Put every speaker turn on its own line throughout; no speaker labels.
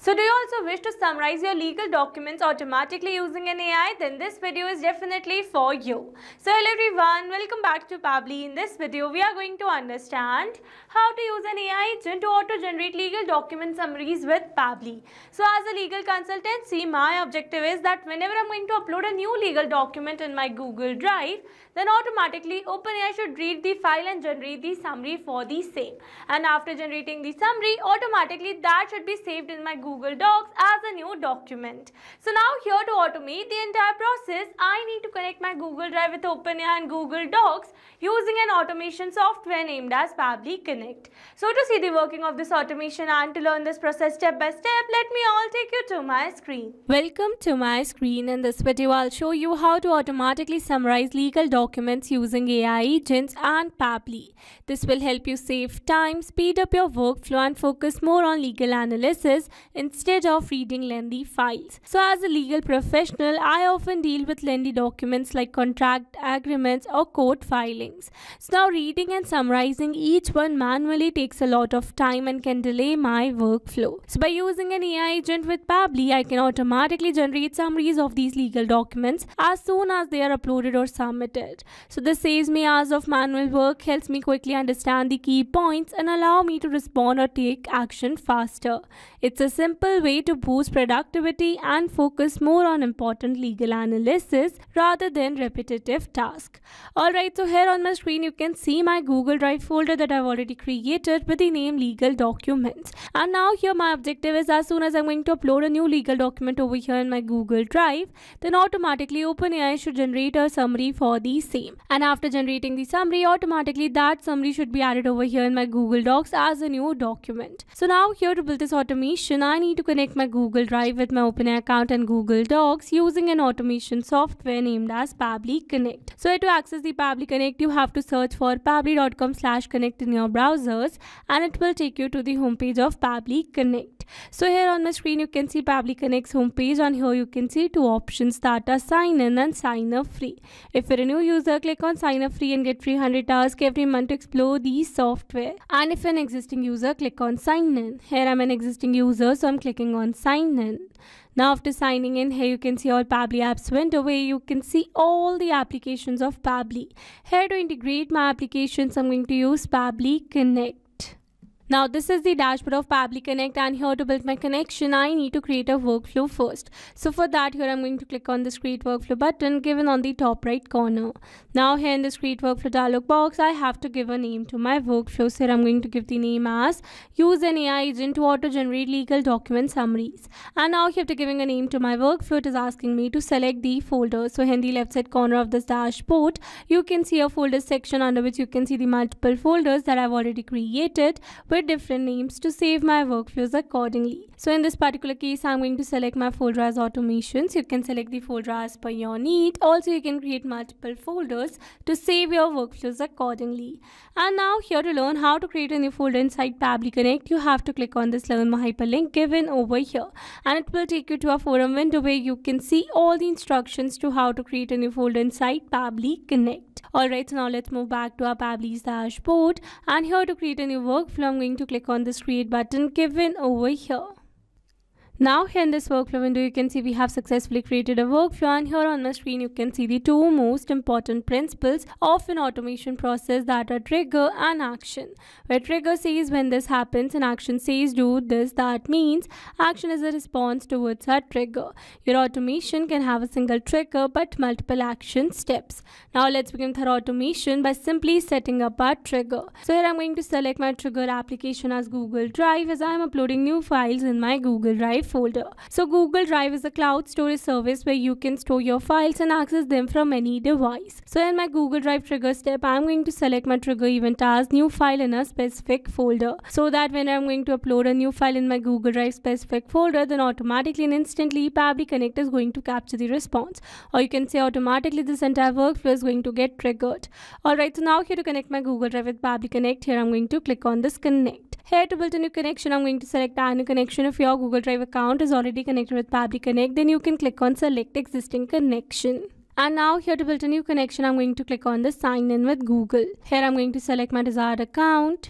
So do you also wish to summarize your legal documents automatically using an AI? Then this video is definitely for you. So hello everyone, welcome back to Pabbly. In this video, we are going to understand how to use an AI agent to auto-generate legal document summaries with Pabbly. So as a legal consultancy, my objective is that whenever I'm going to upload a new legal document in my Google Drive, then automatically OpenAI should read the file and generate the summary for the same. And after generating the summary, automatically that should be saved in my Google Docs as a new document. So now here to automate the entire process, I need to connect my Google Drive with OpenAI and Google Docs using an automation software named as Pabbly Connect. So to see the working of this automation and to learn this process step by step, let me all take you to my screen. Welcome to my screen. In this video, I'll show you how to automatically summarize legal documents using AI agents and Pabbly. This will help you save time, speed up your workflow and focus more on legal analysis instead of reading lengthy files. So as a legal professional, I often deal with lengthy documents like contract agreements or court filings. So now reading and summarizing each one manually takes a lot of time and can delay my workflow. So by using an AI agent with Pabbly, I can automatically generate summaries of these legal documents as soon as they are uploaded or submitted. So this saves me hours of manual work, helps me quickly understand the key points and allow me to respond or take action faster. It's a simple way to boost productivity and focus more on important legal analysis rather than repetitive tasks. Alright, so here on my screen you can see my Google Drive folder that I've already created with the name legal documents. And now here my objective is as soon as I'm going to upload a new legal document over here in my Google Drive, then automatically OpenAI should generate a summary for the same. And after generating the summary, automatically that summary should be added over here in my Google Docs as a new document. So now here to build this automation, I need to connect my Google Drive with my OpenAI account and Google Docs using an automation software named as Pabbly Connect. So to access the Pabbly Connect, you have to search for pabbly.com/connect in your browsers and it will take you to the homepage of Pabbly Connect. So here on my screen you can see Pabbly Connect's homepage and here you can see two options that are sign in and sign up free. If you're a new user, click on sign up free and get free 100 tasks every month to explore the software. And if you're an existing user, click on sign in. Here I'm an existing user, so I'm clicking on sign in. Now after signing in, here you can see all Pabbly apps window where you can see all the applications of Pabbly. Here to integrate my applications, I'm going to use Pabbly Connect. Now this is the dashboard of Pabbly Connect and here to build my connection, I need to create a workflow first. So for that, here I'm going to click on this create workflow button given on the top right corner. Now here in this create workflow dialog box, I have to give a name to my workflow. So here I'm going to give the name as use an AI agent to auto generate legal document summaries. And now here after giving a name to my workflow, it is asking me to select the folder. So here in the left side corner of this dashboard, you can see a folder section under which you can see the multiple folders that I've already created with different names to save my workflows accordingly. So in this particular case, I'm going to select my folder as automations. You can select the folder as per your need. Also, you can create multiple folders to save your workflows accordingly. And now here to learn how to create a new folder inside Pabbly Connect, you have to click on this Learn More hyperlink given over here. And it will take you to a forum window where you can see all the instructions to how to create a new folder inside Pabbly Connect. Alright, so now let's move back to our Pabbly's dashboard and here to create a new workflow, I'm going to click on this create button given over here. Now here in this workflow window, you can see we have successfully created a workflow and here on my screen, you can see the two most important principles of an automation process that are trigger and action. Where trigger says when this happens and action says do this, that means action is a response towards a trigger. Your automation can have a single trigger but multiple action steps. Now let's begin with our automation by simply setting up our trigger. So here I'm going to select my trigger application as Google Drive as I'm uploading new files in my Google Drive folder. So Google Drive is a cloud storage service where you can store your files and access them from any device. So in my Google Drive trigger step, I'm going to select my trigger event as new file in a specific folder, so that when I'm going to upload a new file in my Google Drive specific folder, then automatically and instantly Pabbly Connect is going to capture the response, or you can say automatically this entire workflow is going to get triggered. Alright, so now here to connect my Google Drive with Pabbly Connect, here I'm going to click on this connect. Here to build a new connection, I'm going to select add new connection. If your Google Drive account is already connected with Pabbly Connect, then you can click on select existing connection. And now here to build a new connection, I'm going to click on the sign in with Google. Here I'm going to select my desired account.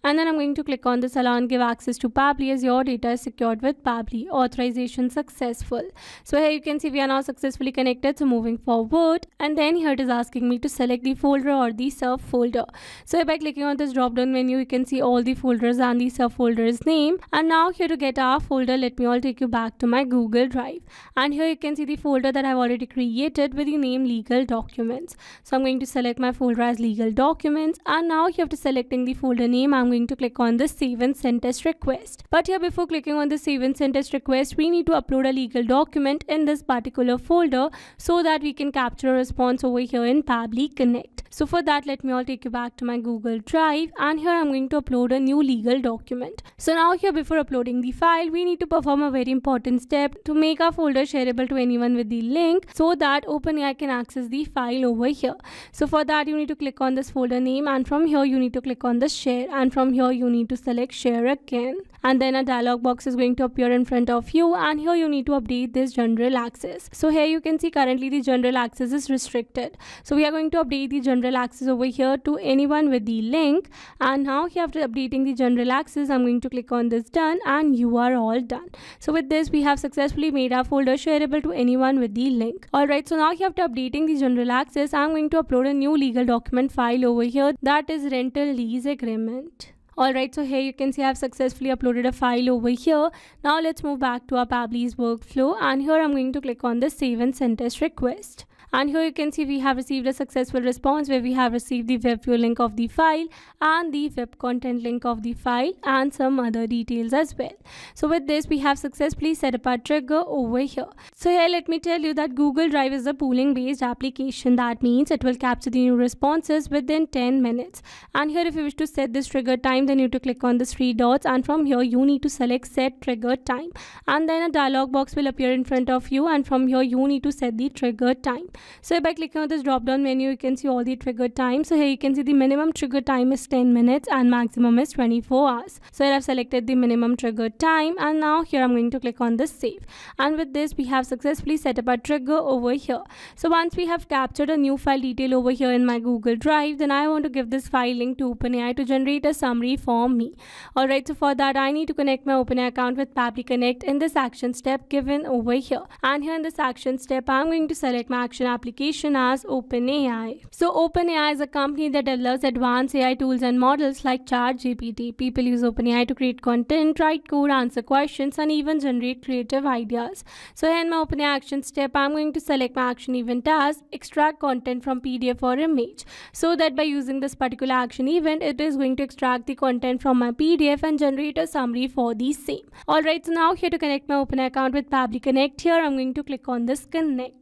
And then I'm going to click on this allow and give access to Pabbly as your data is secured with Pabbly. Authorization successful. So here you can see we are now successfully connected. So moving forward, and then here it is asking me to select the folder or the subfolder. So by clicking on this drop down menu, you can see all the folders and the subfolders name. And now here to get our folder, let me all take you back to my Google Drive. And here you can see the folder that I've already created with the name legal documents. So I'm going to select my folder as legal documents, and now here after selecting the folder name, I'm going to click on the save and send test request. But here before clicking on the save and send test request, we need to upload a legal document in this particular folder so that we can capture a response over here in Pabbly Connect. So for that, let me all take you back to my Google Drive, and here I'm going to upload a new legal document. So now here before uploading the file, we need to perform a very important step to make our folder shareable to anyone with the link so that OpenAI can access the file over here. So for that, you need to click on this folder name, and from here you need to click on the share, and from here you need to select share again. And then a dialog box is going to appear in front of you, and here you need to update this general access. So here you can see currently the general access is restricted. So we are going to update the general access over here to anyone with the link. And now here after updating the general access, I'm going to click on this done, and you are all done. So with this, we have successfully made our folder shareable to anyone with the link. Alright, so now here after updating the general access, I'm going to upload a new legal document file over here, that is rental lease agreement. Alright, so here you can see I have successfully uploaded a file over here. Now let's move back to our Pabbly's workflow, and here I'm going to click on the save and send test request. And here you can see we have received a successful response where we have received the web view link of the file and the web content link of the file and some other details as well. So with this, we have successfully set up our trigger over here. So here let me tell you that Google Drive is a pooling based application. That means it will capture the new responses within 10 minutes. And here if you wish to set this trigger time, then you need to click on the three dots, and from here you need to select set trigger time. And then a dialog box will appear in front of you, and from here you need to set the trigger time. So by clicking on this drop down menu, you can see all the trigger time. So here you can see the minimum trigger time is 10 minutes and maximum is 24 hours. So here I've selected the minimum trigger time, and now here I'm going to click on this save. And with this, we have successfully set up a trigger over here. So once we have captured a new file detail over here in my Google Drive, then I want to give this file link to OpenAI to generate a summary for me. Alright, so for that, I need to connect my OpenAI account with Pabbly Connect in this action step given over here. And here in this action step, I'm going to select my action application as OpenAI. So OpenAI is a company that develops advanced AI tools and models like ChatGPT. People use OpenAI to create content, write code, answer questions, and even generate creative ideas. So here in my OpenAI action step, I'm going to select my action event as extract content from PDF or image. So that by using this particular action event, it is going to extract the content from my PDF and generate a summary for the same. Alright, so now here to connect my OpenAI account with Pabbly Connect, here I'm going to click on this connect.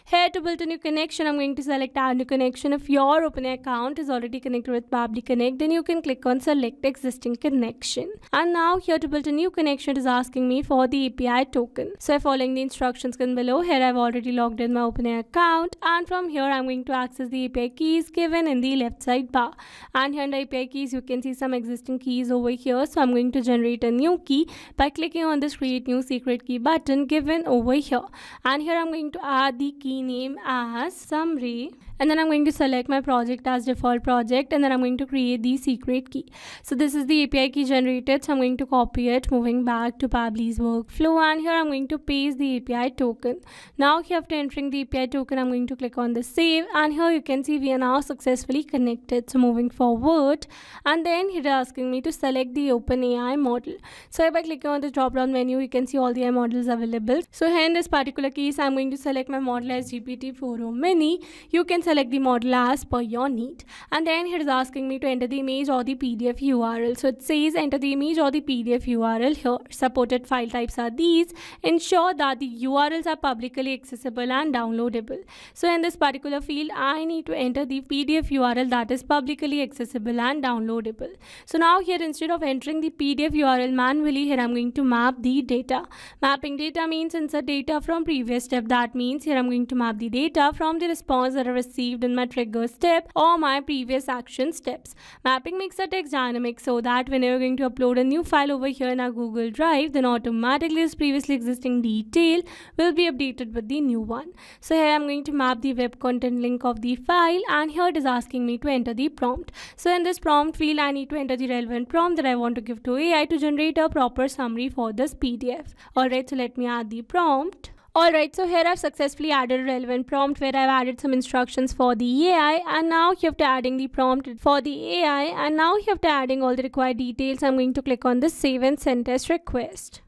Here to build a new connection, I'm going to select add new connection. If your OpenAI account is already connected with Pabbly Connect, then you can click on select existing connection. And now here to build a new connection, it is asking me for the API token. So following the instructions given below, here I've already logged in my OpenAI account, and from here I'm going to access the API keys given in the left side bar. And here in the API keys, you can see some existing keys over here. So I'm going to generate a new key by clicking on this create new secret key button given over here. And here I'm going to add the key name as summary, and then I'm going to select my project as default project, and then I'm going to create the secret key. So this is the API key generated, so I'm going to copy it, moving back to Pabbly's workflow, and here I'm going to paste the API token. Now here after entering the API token, I'm going to click on the save, and here you can see we are now successfully connected. So moving forward, and then here asking me to select the OpenAI model. So by clicking on the drop down menu, you can see all the AI models available. So here in this particular case, I'm going to select my model as GPT-4o Mini. You can select the model as per your need, and then here is asking me to enter the image or the PDF URL. So it says enter the image or the PDF URL here. Supported file types are these. Ensure that the URLs are publicly accessible and downloadable. So in this particular field, I need to enter the PDF URL that is publicly accessible and downloadable. So now here, instead of entering the PDF URL manually, here I'm going to map the data. Mapping data means insert data from previous step. That means here I'm going to map the data from the response that I received received in my trigger step or my previous action steps. Mapping makes the text dynamic so that when you're going to upload a new file over here in our Google Drive, then automatically this previously existing detail will be updated with the new one. So here I'm going to map the web content link of the file, and here it is asking me to enter the prompt. So in this prompt field, I need to enter the relevant prompt that I want to give to AI to generate a proper summary for this PDF. Alright, so let me add the prompt. Alright, so here I've successfully added a relevant prompt where I've added some instructions for the AI, and now here after adding the prompt for the AI, and now here after adding all the required details, I'm going to click on this save and send test request.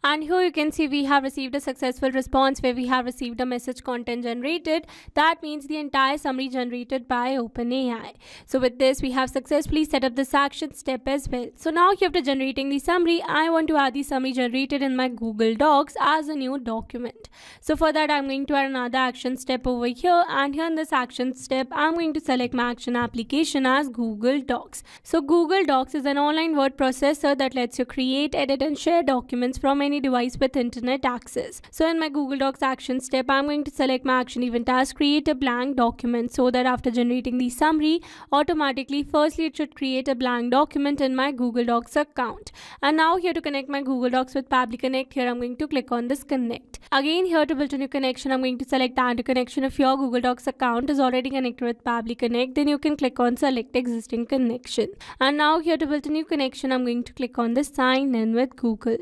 And here you can see we have received a successful response where we have received a message content generated. That means the entire summary generated by OpenAI. So with this, we have successfully set up this action step as well. So now after generating the summary, I want to add the summary generated in my Google Docs as a new document. So for that, I'm going to add another action step over here. And here in this action step, I'm going to select my action application as Google Docs. So Google Docs is an online word processor that lets you create, edit, and share documents from any device with internet access. So in my Google Docs action step, I'm going to select my action event as create a blank document, so that after generating the summary, automatically firstly it should create a blank document in my Google Docs account. And now here to connect my Google Docs with Pabbly Connect, here I'm going to click on this connect. Again, here to build a new connection, I'm going to select add a connection. If your Google Docs account is already connected with Pabbly Connect, then you can click on select existing connection. And now here to build a new connection, I'm going to click on this sign in with Google.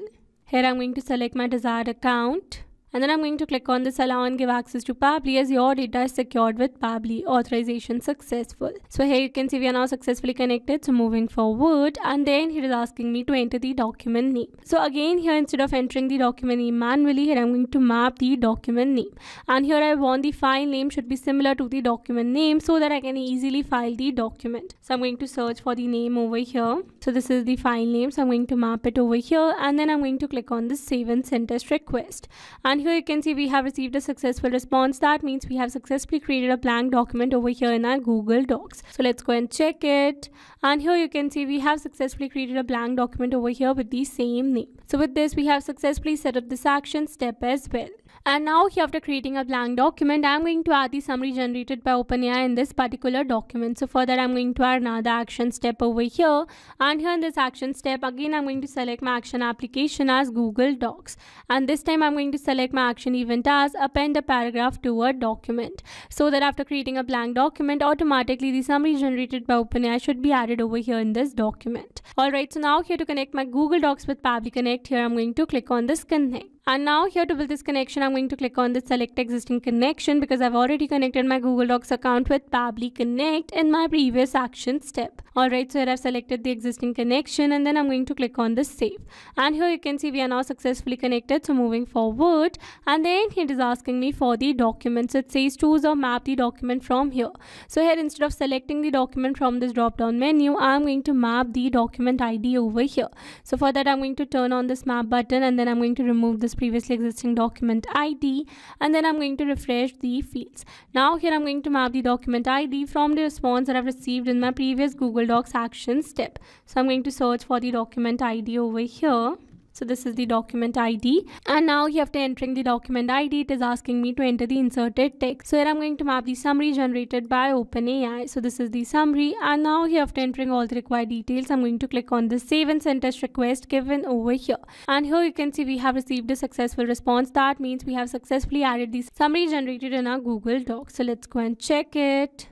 Here I'm going to select my desired account, and then I'm going to click on this allow and give access to Pabbly as your data is secured with Pabbly. Authorization successful. So here you can see we are now successfully connected. So moving forward, and then here is asking me to enter the document name. So again here, instead of entering the document name manually, here I'm going to map the document name, and here I want the file name should be similar to the document name so that I can easily file the document. So I'm going to search for the name over here. So this is the file name, so I'm going to map it over here, and then I'm going to click on this save and send test request. And here you can see we have received a successful response. That means we have successfully created a blank document over here in our Google Docs. So let's go and check it. And here you can see we have successfully created a blank document over here with the same name. So with this, we have successfully set up this action step as well. And now here after creating a blank document, I'm going to add the summary generated by OpenAI in this particular document. So for that, I'm going to add another action step over here. And here in this action step, again, I'm going to select my action application as Google Docs. And this time I'm going to select my action event as append a paragraph to a document. So that after creating a blank document, automatically the summary generated by OpenAI should be added over here in this document. Alright, so now here to connect my Google Docs with Pabbly Connect, here I'm going to click on this connect. And now here to build this connection, I'm going to click on the select existing connection because I've already connected my Google Docs account with Pabbly Connect in my previous action step. Alright, so here I've selected the existing connection, and then I'm going to click on this save. And here you can see we are now successfully connected. So moving forward, and then it is asking me for the document. So it says choose or map the document from here. So here, instead of selecting the document from this drop down menu, I'm going to map the document ID over here. So for that, I'm going to turn on this map button, and then I'm going to remove this previously existing document ID, and then I'm going to refresh the fields. Now here I'm going to map the document ID from the response that I've received in my previous Google Docs action step. So I'm going to search for the document ID over here. So this is the document ID, and now here after entering the document ID, it is asking me to enter the inserted text. So here I'm going to map the summary generated by OpenAI. So this is the summary, and now here after entering all the required details, I'm going to click on the save and send test request given over here. And here you can see we have received a successful response. That means we have successfully added the summary generated in our Google Docs. So let's go and check it.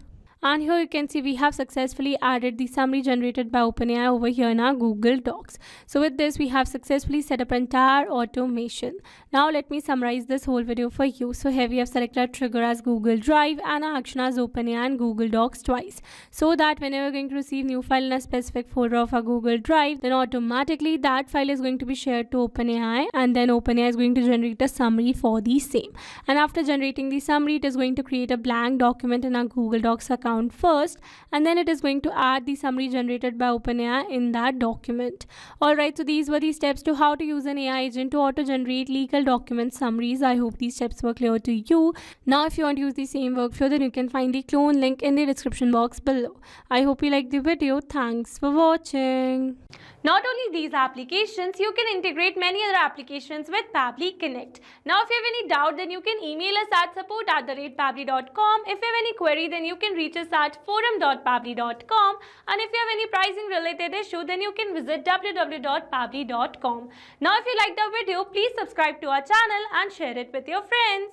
And here you can see we have successfully added the summary generated by OpenAI over here in our Google Docs. So with this, we have successfully set up entire automation. Now let me summarize this whole video for you. So here we have selected our trigger as Google Drive and our action as OpenAI and Google Docs twice. So that whenever we're going to receive new file in a specific folder of our Google Drive, then automatically that file is going to be shared to OpenAI, and then OpenAI is going to generate a summary for the same. And after generating the summary, it is going to create a blank document in our Google Docs account account first, and then it is going to add the summary generated by OpenAI in that document. Alright, so these were the steps to how to use an AI agent to auto-generate legal document summaries. I hope these steps were clear to you. Now, if you want to use the same workflow, then you can find the clone link in the description box below. I hope you liked the video. Thanks for watching. Not only these applications, you can integrate many other applications with Pabbly Connect. Now, if you have any doubt, then you can email us at support@pabbly.com. If you have any query, then you can reach us at forum.pabbly.com. And if you have any pricing related issue, then you can visit www.pabbly.com. Now, if you liked the video, please subscribe to our channel and share it with your friends.